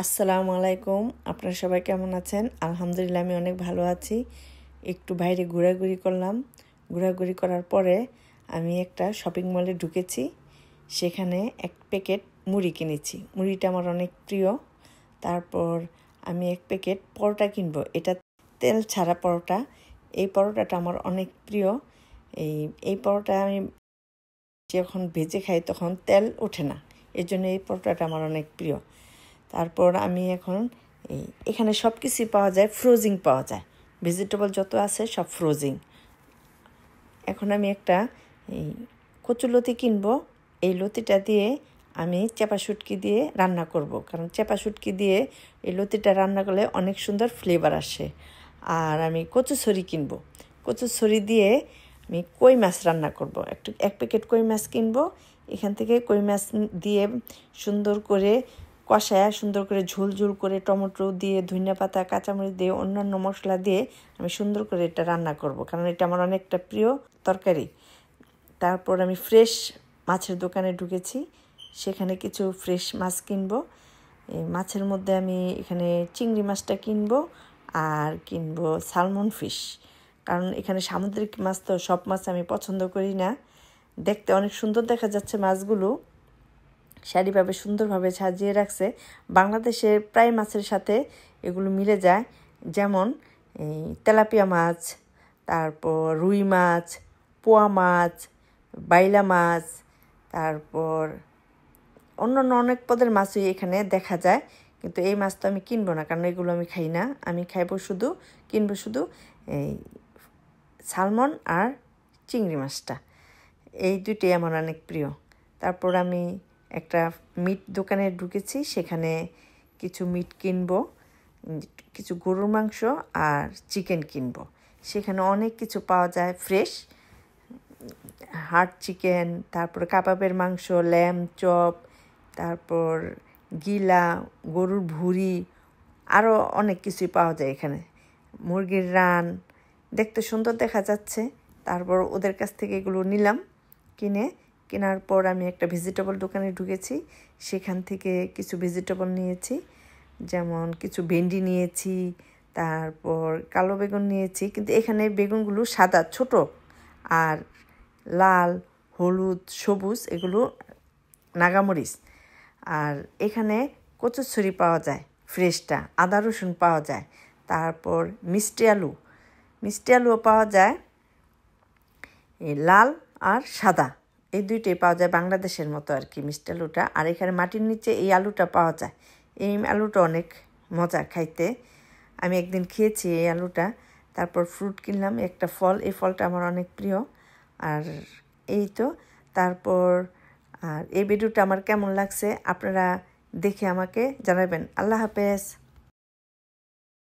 আসসালামু আলাইকুম। আপনারা সবাই কেমন আছেন? আলহামদুলিল্লাহ আমি অনেক ভালো আছি। একটু বাইরে ঘোরাঘুরি করলাম। ঘোরাঘুরি করার পরে আমি একটা শপিং মলে ঢুকেছি। সেখানে এক প্যাকেট মুড়ি কিনেছি। মুড়িটা আমার অনেক প্রিয়। তারপর আমি এক প্যাকেট পরোটা কিনবো। এটা তেল ছাড়া পরোটা। এই পরোটাটা আমার অনেক প্রিয়। এই পরোটা আমি যখন ভেজে খাই তখন তেল ওঠে না। এর জন্য এই পরোটাটা আমার অনেক প্রিয়। তারপর আমি এখন এখানে সব কিছুই পাওয়া যায়, ফ্রোজিং পাওয়া যায়। ভেজিটেবল যত আছে সব ফ্রোজিং। এখন আমি একটা কচু লতি কিনবো। এই লতিটা দিয়ে আমি চেপা শুটকি দিয়ে রান্না করব, কারণ চেপা শুটকি দিয়ে এই লতিটা রান্না করলে অনেক সুন্দর ফ্লেভার আসে। আর আমি কচু ছড়ি কিনবো। কচু ছড়ি দিয়ে আমি কই মাছ রান্না করব। এক প্যাকেট কই মাছ কিনবো। এখান থেকে কই মাছ দিয়ে সুন্দর করে কষায়, সুন্দর করে ঝোল ঝোল করে টমেটো দিয়ে, ধনিয়া পাতা, কাঁচামরিচ দিয়ে, অন্যান্য মশলা দিয়ে আমি সুন্দর করে এটা রান্না করব, কারণ এটা আমার অনেকটা প্রিয় তরকারি। তারপর আমি ফ্রেশ মাছের দোকানে ঢুকেছি। সেখানে কিছু ফ্রেশ মাছ কিনবো। এই মাছের মধ্যে আমি এখানে চিংড়ি মাছটা কিনবো আর কিনবো সালমন ফিশ, কারণ এখানে সামুদ্রিক মাছ তো সব মাছ আমি পছন্দ করি না। দেখতে অনেক সুন্দর দেখা যাচ্ছে মাছগুলো, সারিভাবে সুন্দরভাবে সাজিয়ে রাখছে। বাংলাদেশের প্রায় মাছের সাথে এগুলো মিলে যায়, যেমন এই তেলাপিয়া মাছ, তারপর রুই মাছ, পোয়া মাছ, বাইলা মাছ, তারপর অন্যান্য অনেক পদের মাছই এখানে দেখা যায়। কিন্তু এই মাছ তো আমি কিনবো না, কারণ এগুলো আমি খাই না। আমি কিনবো শুধু এই সালমন আর চিংড়ি মাছটা। এই দুটোই আমার অনেক প্রিয়। তারপর আমি একটা মিট দোকানে ঢুকেছি। সেখানে কিছু মিট কিনবো, কিছু গরুর মাংস আর চিকেন কিনবো। সেখানে অনেক কিছু পাওয়া যায় ফ্রেশ, হার্ট চিকেন, তারপর কাবাবের মাংস, ল্যাম চপ, তারপর গিলা, গরুর ভুঁড়ি, আরও অনেক কিছুই পাওয়া যায় এখানে। মুরগির রান দেখতে সুন্দর দেখা যাচ্ছে। তারপর ওদের কাছ থেকে এগুলো নিলাম। কেনার পর আমি একটা ভেজিটেবল দোকানে ঢুকেছি। সেখান থেকে কিছু ভেজিটেবল নিয়েছি, যেমন কিছু ভেন্ডি নিয়েছি, তারপর কালো বেগুন নিয়েছি। কিন্তু এখানে বেগুনগুলো সাদা ছোট, আর লাল, হলুদ, সবুজ এগুলো নাগামরিচ। আর এখানে কচুরছড়ি পাওয়া যায় ফ্রেশটা, আদা রসুন পাওয়া যায়। তারপর মিষ্টি আলুও পাওয়া যায়, এই লাল আর সাদা, এই দুইটাই পাওয়া যায় বাংলাদেশের মতো আর কি মিষ্টি আলুটা। আর এখানে মাটির নিচে এই আলুটা পাওয়া যায়। এই আলুটা অনেক মজা খাইতে, আমি একদিন খেয়েছি এই আলুটা। তারপর ফ্রুট কিনলাম, একটা ফল, এই ফলটা আমার অনেক প্রিয়। আর এই তো, তারপর আর এই ভিডিওটা আমার কেমন লাগছে আপনারা দেখে আমাকে জানাবেন। আল্লাহ হাফেজ।